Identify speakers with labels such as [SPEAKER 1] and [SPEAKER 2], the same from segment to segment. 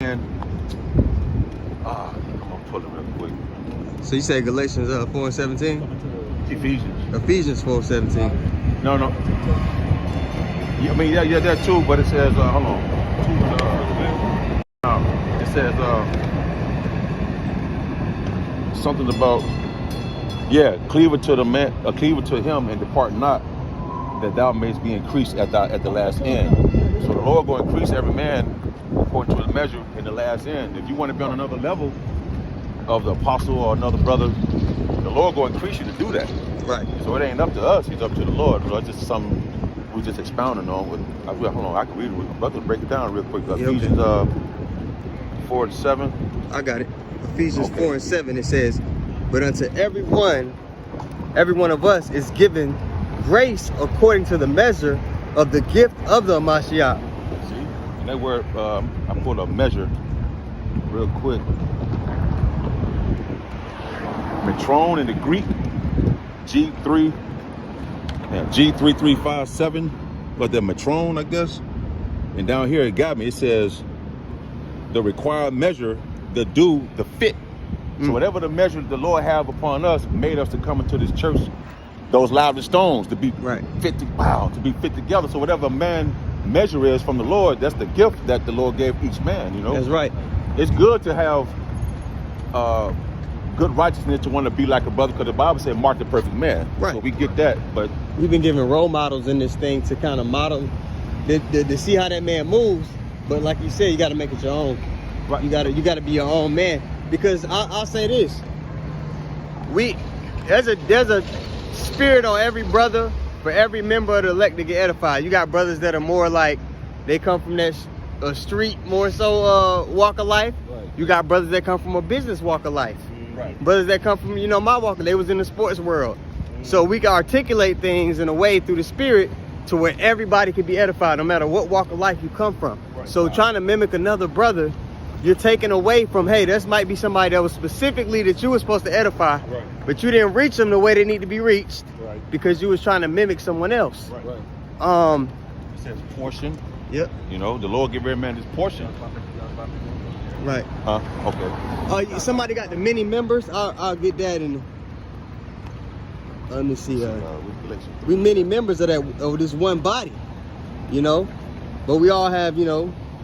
[SPEAKER 1] And I'm gonna pull it real quick.
[SPEAKER 2] So you said Galatians 4:17?
[SPEAKER 1] Ephesians.
[SPEAKER 2] Ephesians 4:17.
[SPEAKER 1] No. Yeah, I mean, yeah, that too. But it says, hold on. It says something about, cleave to the man, cleave to him, and depart not, that thou mayest be increased at the last end. So the Lord will increase every man according to his measure in the last end. If you want to be on another level of the apostle or another brother, the Lord will increase you to do that.
[SPEAKER 2] Right.
[SPEAKER 1] So it ain't up to us; it's up to the Lord. So it's just something we're just expounding on. Hold on, I can read it. We're about to break it down real quick. Ephesians 4:7.
[SPEAKER 2] I got it. Ephesians 4:7. It says, "But unto every one of us is given grace according to the measure of the gift of the Mashiach."
[SPEAKER 1] See, and that word, I pulled a measure real quick. Metron in the Greek, G3357, but the metron, I guess. And down here it got me. It says the required measure, the due, the fit. So whatever the measure the Lord have upon us made us to come into this church, those lively stones to be fit together. So whatever man measure is from the Lord, that's the gift that the Lord gave each man. You know,
[SPEAKER 2] that's right.
[SPEAKER 1] It's good to have good righteousness to want to be like a brother, because the Bible said, "Mark the perfect man."
[SPEAKER 2] Right.
[SPEAKER 1] So we get that, but
[SPEAKER 2] we've been given role models in this thing to kind of model, to see how that man moves. But like you said, you got to make it your own. Right. You got to be your own man. Because I'll say this: there's a spirit on every brother for every member of the elect to get edified. You got brothers that are more like they come from that street more so walk of life. Right. You got brothers that come from a business walk of life. Right. Brothers that come from my walk, they was in the sports world. So we can articulate things in a way through the spirit to where everybody can be edified, no matter what walk of life you come from. Right. So trying to mimic another brother, you're taking away from, hey, this might be somebody that was specifically that you were supposed to edify, but you didn't reach them the way they need to be reached, because you was trying to mimic someone else. It
[SPEAKER 1] says portion.
[SPEAKER 2] Yep.
[SPEAKER 1] You know, the Lord give every man his portion.
[SPEAKER 2] Right. Okay. Somebody got the many members. I'll get that in. Let me see. We many members of this one body, but we all have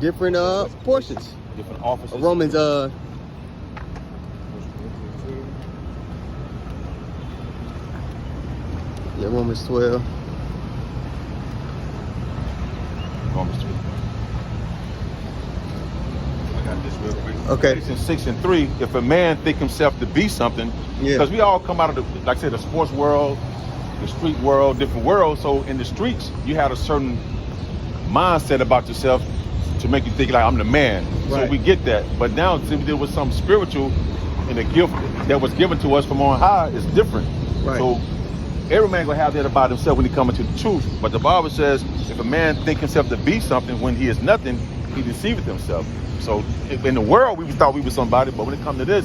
[SPEAKER 2] different portions.
[SPEAKER 1] Different offices.
[SPEAKER 2] Romans Romans 12.
[SPEAKER 1] Romans 12. I got this real quick.
[SPEAKER 2] Okay.
[SPEAKER 1] 6:3. If a man think himself to be something, because we all come out of like I said, the sports world, the street world, different worlds. So in the streets, you had a certain mindset about yourself to make you think like I'm the man. So we get that. But now since there was something spiritual and a gift that was given to us from on high, is different. Right. So every man gonna have that about himself when he comes into the truth. But the Bible says if a man think himself to be something when he is nothing, he deceiveth himself. So in the world we thought we were somebody, but when it comes to this,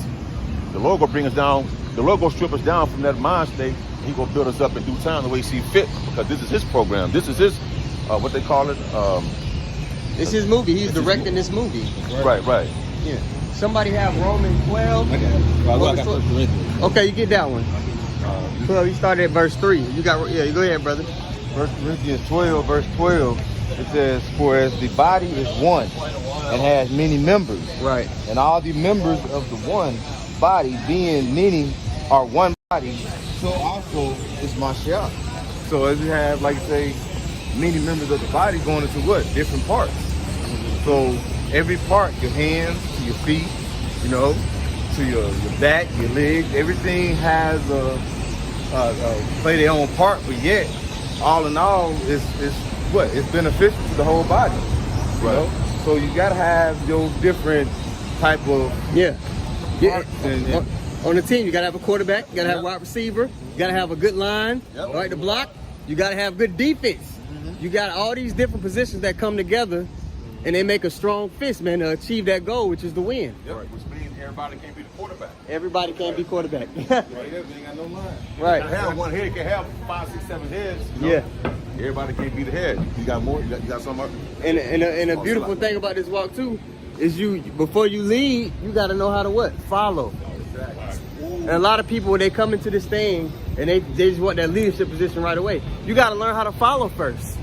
[SPEAKER 1] the Lord gonna bring us down, the Lord gonna strip us down from that mind state. He gonna build us up in due time the way he see fit, because this is his program. This is his what they call it.
[SPEAKER 2] It's his movie. He's directing this movie.
[SPEAKER 1] Right.
[SPEAKER 2] Yeah. Somebody have Romans 12.
[SPEAKER 3] I got it.
[SPEAKER 2] Okay, you get that one. 12. You started at verse 3. You got you go ahead, brother.
[SPEAKER 3] 1 Corinthians 12, verse 12. It says, "For as the body is one and has many members,
[SPEAKER 2] right,
[SPEAKER 3] and all the members of the one body, being many, are one body, so also is Mashiach." So as you have, like say, many members of the body going into what? Different parts. So every part, your hands to your feet, to your back, your legs, everything has play their own part, but yet all in all is what? It's beneficial to the whole body. You know? So you gotta have your different type of
[SPEAKER 2] on the team. You gotta have a quarterback, you gotta have a wide receiver, you gotta have a good line, right, to block, you gotta have good defense. You got all these different positions that come together, and they make a strong fist, man, to achieve that goal, which is the win.
[SPEAKER 1] Which means everybody can't be the quarterback.
[SPEAKER 2] Everybody can't be quarterback.
[SPEAKER 1] Right. You ain't got no line.
[SPEAKER 2] Right.
[SPEAKER 1] You can have one head. You can have 5, 6, 7 heads.
[SPEAKER 2] Yeah.
[SPEAKER 1] Everybody can't be the head. You got more. You got some.
[SPEAKER 2] And a beautiful thing about this walk too, is before you lead, you got to know how to what? Follow. And a lot of people, when they come into this thing and they just want that leadership position right away, you got to learn how to follow first.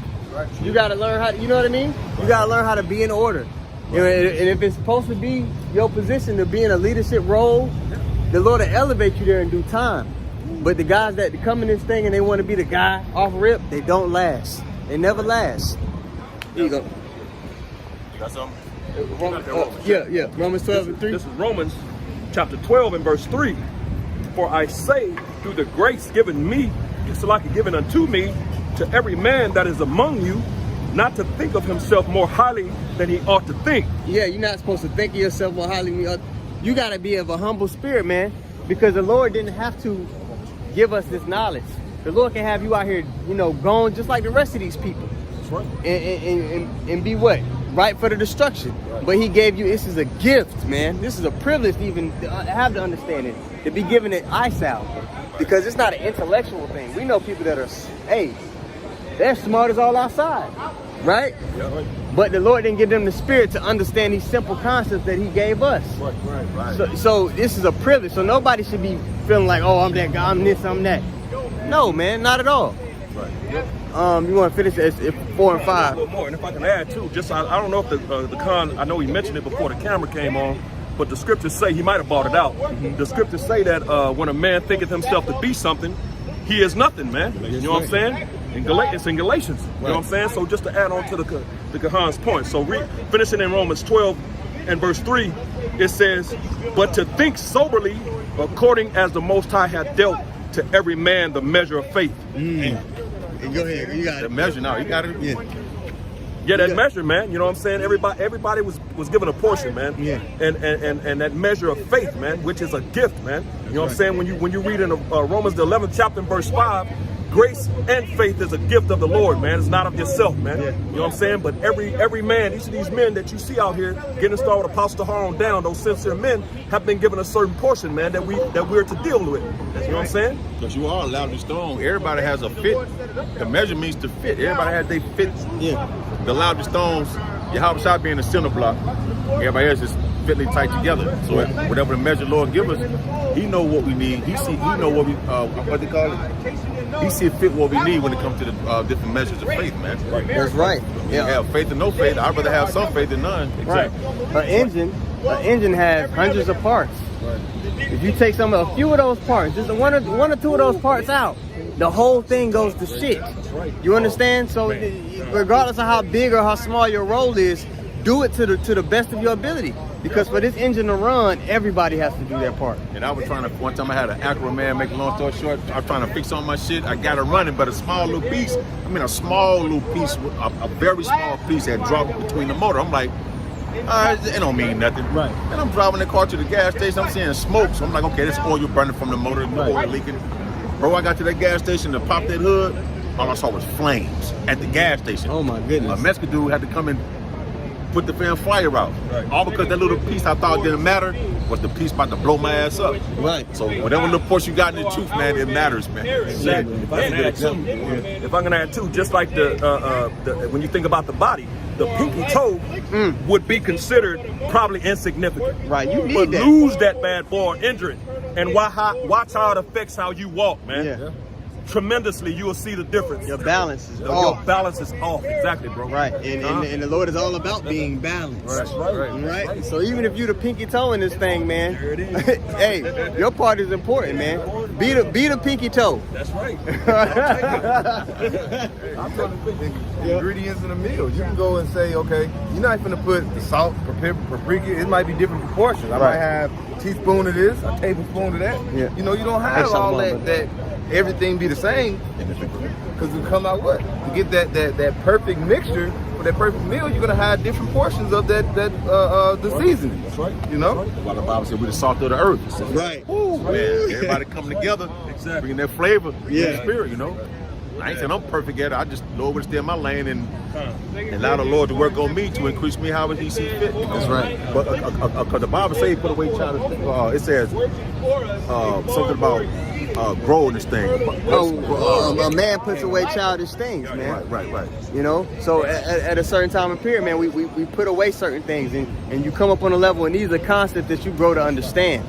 [SPEAKER 2] You got to learn how to, you know what I mean? You got to learn how to be in order. You know, and if it's supposed to be your position to be in a leadership role, the Lord will elevate you there in due time. But the guys that come in this thing and they want to be the guy off rip, they don't last. They never last. Here you go.
[SPEAKER 1] You got something?
[SPEAKER 2] Yeah. Romans 12 and 3.
[SPEAKER 4] This is Romans chapter 12 and verse 3. For I say, through the grace given me, it's like given unto me, to every man that is among you, not to think of himself more highly than he ought to think.
[SPEAKER 2] Yeah, you're not supposed to think of yourself more highly than you ought. You got to be of a humble spirit, man, because the Lord didn't have to give us this knowledge. The Lord can have you out here, you know, going just like the rest of these people.
[SPEAKER 4] That's right.
[SPEAKER 2] And be what? Right for the destruction. Right. But he gave you, this is a gift, man. This is a privilege to even have the understanding, to be given it eyesight. Because it's not an intellectual thing. We know people that are, hey, they're smart as all outside, right?
[SPEAKER 4] Yeah, right.
[SPEAKER 2] But the Lord didn't give them the spirit to understand these simple concepts that he gave us.
[SPEAKER 4] Right.
[SPEAKER 2] So this is a privilege. So nobody should be feeling like, oh, I'm that guy, I'm this, I'm that. No, man, not at all.
[SPEAKER 4] Right.
[SPEAKER 2] You want to finish at 4 and 5?
[SPEAKER 4] A little more, and if I can add too, just I don't know if the con, I know he mentioned it before the camera came on, but the scriptures say, he might have brought it out. Mm-hmm. The scriptures say that when a man thinketh himself to be something, he is nothing, man. You know what I'm saying? It's in Galatians. You know what I'm saying? So just to add on to the Kahan's point. So finishing in Romans 12 and verse 3, it says, but to think soberly, according as the Most High hath dealt to every man the measure of faith.
[SPEAKER 2] Go ahead, you got
[SPEAKER 1] The measure now, you got it?
[SPEAKER 4] Yeah, that measure, man. You know what I'm saying? Everybody was given a portion, man.
[SPEAKER 2] Yeah.
[SPEAKER 4] And that measure of faith, man, which is a gift, man. You know what I'm saying? When you read in Romans the 11th chapter and verse 5, grace and faith is a gift of the Lord, man. It's not of yourself, man.
[SPEAKER 2] Yeah.
[SPEAKER 4] You know what I'm saying? But every man, each of these men that you see out here, getting started with Apostle Haron down, those sincere men have been given a certain portion, man, that we're to deal with. You know what I'm saying?
[SPEAKER 1] Because you are allowed to stone. Everybody has a fit. The measure means to fit. Everybody has their fit.
[SPEAKER 2] Yeah.
[SPEAKER 1] The loud stones, Yahawah being the center block. Everybody else is fitly tight together. So whatever the measure Lord give us, he know what we need. He know what we what they call it. He see fit what we need when it comes to the different measures of faith, man.
[SPEAKER 2] That's right.
[SPEAKER 1] Yeah. Have faith and no faith. I'd rather have some faith than none.
[SPEAKER 2] Exactly. Right. An engine has hundreds of parts.
[SPEAKER 1] Right.
[SPEAKER 2] If you take a few of those parts, just one or two of those parts out, the whole thing goes to shit. You understand? So regardless of how big or how small your role is, do it to the best of your ability. Because for this engine to run, everybody has to do their part.
[SPEAKER 1] And I was trying to, one time I had an Acura man, make a long story short, I was trying to fix all my shit. I got it running, but a small little piece, a very small piece had dropped between the motor. I'm like, it don't mean nothing.
[SPEAKER 2] Right.
[SPEAKER 1] And I'm driving the car to the gas station, I'm seeing smoke. So I'm like, okay, this oil burning from the motor, the oil leaking. Bro, I got to that gas station to pop that hood, all I saw was flames at the gas station.
[SPEAKER 2] Oh my goodness.
[SPEAKER 1] A Mexican dude had to come and put the fan flyer out.
[SPEAKER 4] Right.
[SPEAKER 1] All because that little piece I thought didn't matter was the piece about to blow my ass up.
[SPEAKER 2] Right.
[SPEAKER 1] So whatever little portion you got in the truth, man, it matters, man.
[SPEAKER 4] Exactly. If I can add too, just like the when you think about the body, the pinky toe would be considered probably insignificant.
[SPEAKER 2] Right, you need
[SPEAKER 4] but
[SPEAKER 2] that.
[SPEAKER 4] lose that bad boy or injure it, and watch how it affects how you walk, man.
[SPEAKER 2] Yeah.
[SPEAKER 4] Tremendously, you will see the difference.
[SPEAKER 2] Your balance is
[SPEAKER 4] Your
[SPEAKER 2] off.
[SPEAKER 4] balance is off. Exactly, bro.
[SPEAKER 2] Right, and the Lord is all about being balanced. Right. So even if you the pinky toe in this thing, man,
[SPEAKER 4] There it is.
[SPEAKER 2] hey, your part is important, man. Be the pinky toe.
[SPEAKER 4] That's right.
[SPEAKER 3] I'm talking the ingredients in a meal. You can go and say, okay, you're not going to put the salt, paprika. It might be different proportions. I might have a teaspoon of this, a tablespoon of that.
[SPEAKER 2] Yeah.
[SPEAKER 3] You know, you don't have all that everything be the same. Because we come out what? To get that perfect mixture for that perfect meal, you're going to have different portions of the seasoning.
[SPEAKER 1] That's right.
[SPEAKER 3] You know?
[SPEAKER 1] While the Bible said we're the salt of the earth. So,
[SPEAKER 2] Right.
[SPEAKER 1] man, everybody come together, bringing their flavor,
[SPEAKER 2] Yeah.
[SPEAKER 1] their spirit, you know. I ain't saying I'm perfect at it. I just Lord would stay in my lane and allow the Lord to work on me to increase me how He sees fit.
[SPEAKER 2] That's right.
[SPEAKER 1] But because the Bible says, "Put away childish things." It says something about growing this thing.
[SPEAKER 2] A man puts away childish things, man.
[SPEAKER 1] Right.
[SPEAKER 2] You know, so at a certain time and period, man, we put away certain things, and you come up on a level, and these are concepts that you grow to understand.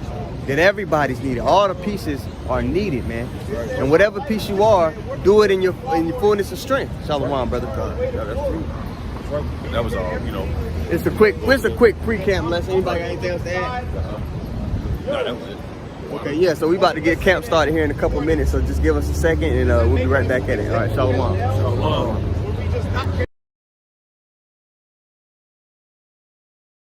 [SPEAKER 2] That everybody's needed. All the pieces are needed, man. And whatever piece you are, do it in your fullness of strength. Shalom, brother.
[SPEAKER 1] Yeah, that's true. That was all, you know.
[SPEAKER 2] It's a quick pre-camp lesson. Anybody got anything else to add?
[SPEAKER 1] No, that was it.
[SPEAKER 2] Okay, yeah. So we about to get camp started here in a couple minutes. So just give us a second, and we'll be right back at it. All right, shalom.
[SPEAKER 4] Shalom.